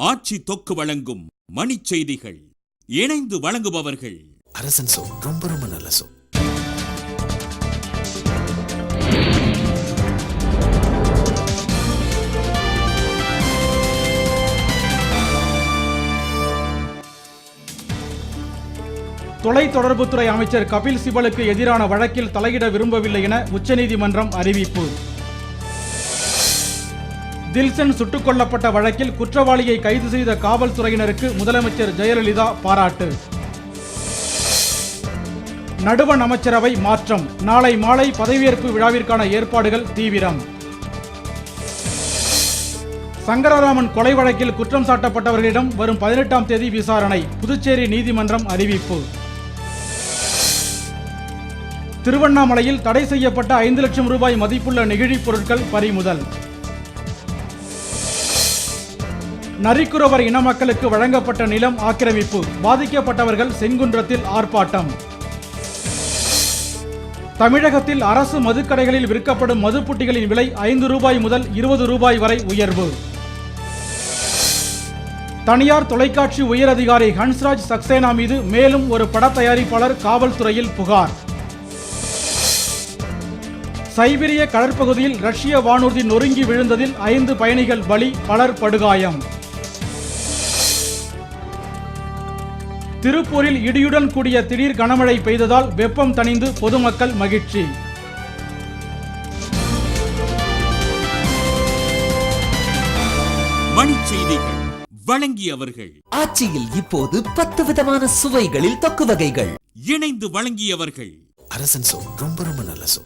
ஆட்சி தொக்கு வழங்கும் மணிச் செய்திகள். இணைந்து வழங்குபவர்கள் அரசன் சோ. ரொம்ப ரொம்ப நல்ல சோ. தொலைத்தொடர்புத்துறை அமைச்சர் கபில் சிபலுக்கு எதிரான வழக்கில் தலையிட விரும்பவில்லை என உச்சநீதிமன்றம் அறிவிப்பு. தில்சன் சுட்டுக் கொல்லப்பட்ட வழக்கில் குற்றவாளியை கைது செய்த காவல்துறையினருக்கு முதலமைச்சர் ஜெயலலிதா பாராட்டு. நடுவண் அமைச்சரவை மாற்றம். நாளை மாலை பதவியேற்பு விழாவிற்கான ஏற்பாடுகள் தீவிரம். சங்கரராமன் கொலை வழக்கில் குற்றம் சாட்டப்பட்டவர்களிடம் வரும் 18ஆம் தேதி விசாரணை. புதுச்சேரி நீதிமன்றம் அறிவிப்பு. திருவண்ணாமலையில் தடை செய்யப்பட்ட 5 லட்சம் ரூபாய் மதிப்புள்ள நெகிழிப் பொருட்கள் பறிமுதல். நரிக்குறவர் இன மக்களுக்கு வழங்கப்பட்ட நிலம் ஆக்கிரமிப்பு. பாதிக்கப்பட்டவர்கள் செங்குன்றத்தில் ஆர்ப்பாட்டம். தமிழகத்தில் அரசு மதுக்கடைகளில் விற்கப்படும் மதுப்புட்டிகளின் விலை 5 ரூபாய் முதல் 20 ரூபாய் வரை உயர்வு. தனியார் தொலைக்காட்சி உயரதிகாரி ஹன்ஸ்ராஜ் சக்சேனா மீது மேலும் ஒரு பட தயாரிப்பாளர் காவல்துறையில் புகார். சைபீரிய கடற்பகுதியில் ரஷ்ய வானூர்தி நொறுங்கி விழுந்ததில் 5 பயணிகள் பலி, பலர் படுகாயம். திருப்பூரில் இடியுடன் கூடிய திடீர் கனமழை பெய்ததால் வெப்பம் தணிந்து பொதுமக்கள் மகிழ்ச்சி. மணிச் செய்திகள் வழங்கியவர்கள். ஆட்சியில் இப்போது 10 விதமான சுவைகளில் தொக்கு வகைகள். இணைந்து வழங்கியவர்கள் அரசன் சோ. ரொம்ப ரொம்ப நல்ல சோ.